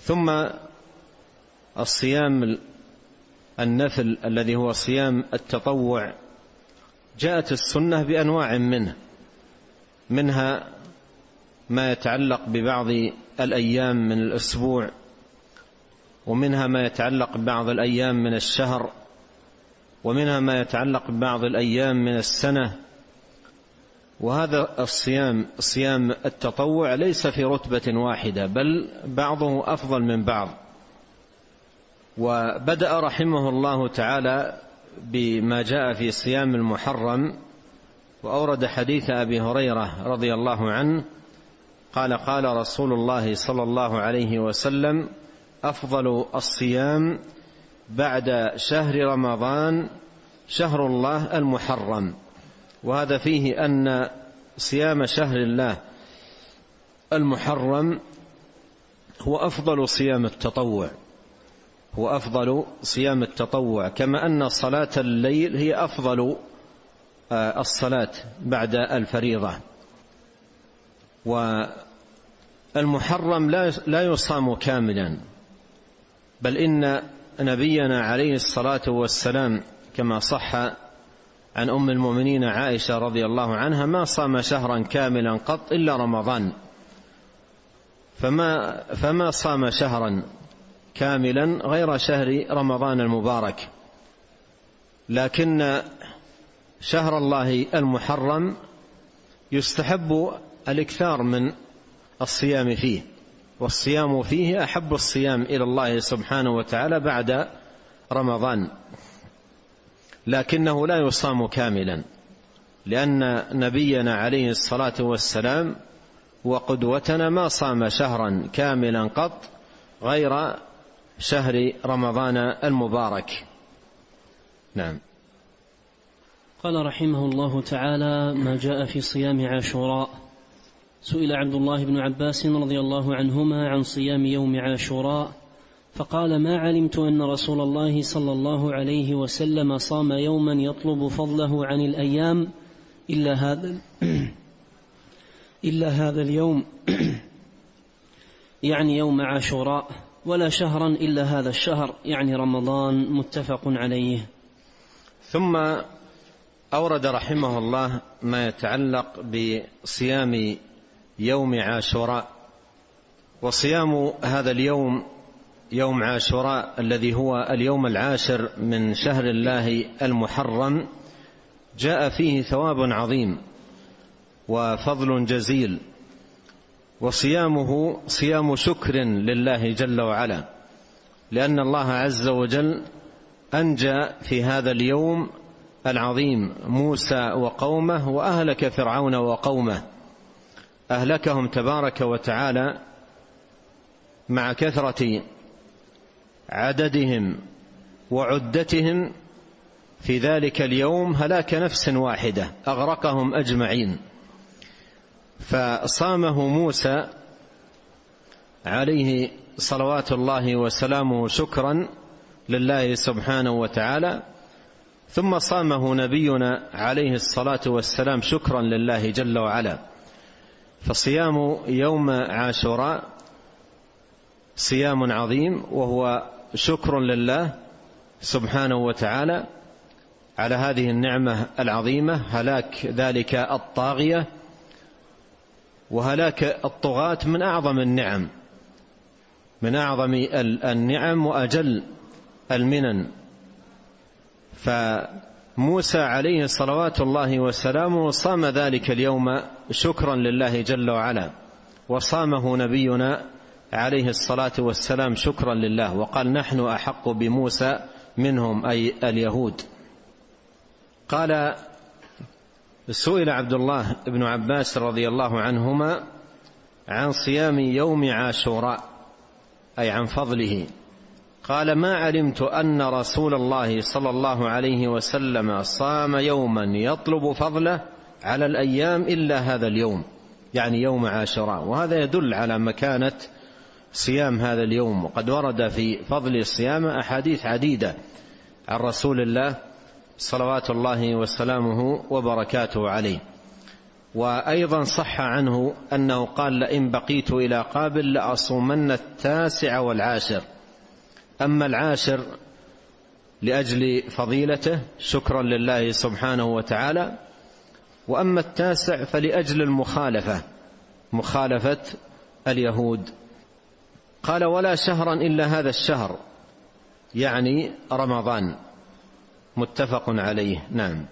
ثم الصيام النفل الذي هو صيام التطوع جاءت السنة بأنواع منها ما يتعلق ببعض الأيام من الأسبوع، ومنها ما يتعلق ببعض الأيام من الشهر، ومنها ما يتعلق ببعض الأيام من السنة. وهذا صيام التطوع ليس في رتبة واحدة، بل بعضه أفضل من بعض. وبدأ رحمه الله تعالى بما جاء في صيام المحرم، وأورد حديث أبي هريرة رضي الله عنه قال: قال رسول الله صلى الله عليه وسلم: أفضل الصيام بعد شهر رمضان شهر الله المحرم. وهذا فيه أن صيام شهر الله المحرم هو أفضل صيام التطوع، كما أن صلاة الليل هي أفضل الصلاة بعد الفريضة. والمحرم لا يصام كاملا، بل إن نبينا عليه الصلاة والسلام كما صح عن أم المؤمنين عائشة رضي الله عنها ما صام شهرا كاملا قط إلا رمضان، فما صام شهرا كاملا غير شهر رمضان المبارك. لكن شهر الله المحرم يستحب الإكثار من الصيام فيه، والصيام فيه أحب الصيام إلى الله سبحانه وتعالى بعد رمضان، لكنه لا يصام كاملا، لأن نبينا عليه الصلاة والسلام وقدوتنا ما صام شهرا كاملا قط غير شهر رمضان المبارك. نعم. قال رحمه الله تعالى: ما جاء في صيام عاشوراء. سئل عبد الله بن عباس رضي الله عنهما عن صيام يوم عاشوراء فقال: ما علمت أن رسول الله صلى الله عليه وسلم صام يوما يطلب فضله عن الأيام إلا هذا اليوم يعني يوم عاشوراء، ولا شهرا إلا هذا الشهر يعني رمضان. متفق عليه. ثم أورد رحمه الله ما يتعلق بصيام يوم عاشوراء. وصيام هذا اليوم يوم عاشوراء الذي هو اليوم العاشر من شهر الله المحرم جاء فيه ثواب عظيم وفضل جزيل، وصيامه صيام شكر لله جل وعلا، لأن الله عز وجل أنجى في هذا اليوم العظيم موسى وقومه، وأهلك فرعون وقومه، أهلكهم تبارك وتعالى مع كثرة عددهم وعدتهم في ذلك اليوم هلاك نفس واحدة أغرقهم أجمعين. فصامه موسى عليه صلوات الله وسلامه شكرا لله سبحانه وتعالى، ثم صامه نبينا عليه الصلاة والسلام شكرا لله جل وعلا. فصيام يوم عاشوراء صيام عظيم، وهو شكر لله سبحانه وتعالى على هذه النعمة العظيمة، هلاك ذلك الطاغية وهلاك الطغاة من أعظم النعم وأجل المنن. فموسى عليه صلوات الله وسلامه صام ذلك اليوم شكرا لله جل وعلا، وصامه نبينا عليه الصلاة والسلام شكرا لله، وقال: نحن أحق بموسى منهم، أي اليهود. قال: سئل عبد الله بن عباس رضي الله عنهما عن صيام يوم عاشوراء، أي عن فضله، قال: ما علمت أن رسول الله صلى الله عليه وسلم صام يوما يطلب فضله على الأيام إلا هذا اليوم، يعني يوم عاشوراء. وهذا يدل على مكانة صيام هذا اليوم، وقد ورد في فضل الصيام أحاديث عديدة عن رسول الله صلوات الله وسلامه وبركاته عليه. وأيضا صح عنه أنه قال لئن بقيت إلى قابل لأصومن 9 والعاشر. أما العاشر لأجل فضيلته شكرا لله سبحانه وتعالى، وأما 9 فلأجل مخالفة اليهود. قال ولا شهرا إلا هذا الشهر، يعني رمضان. متفق عليه. نعم.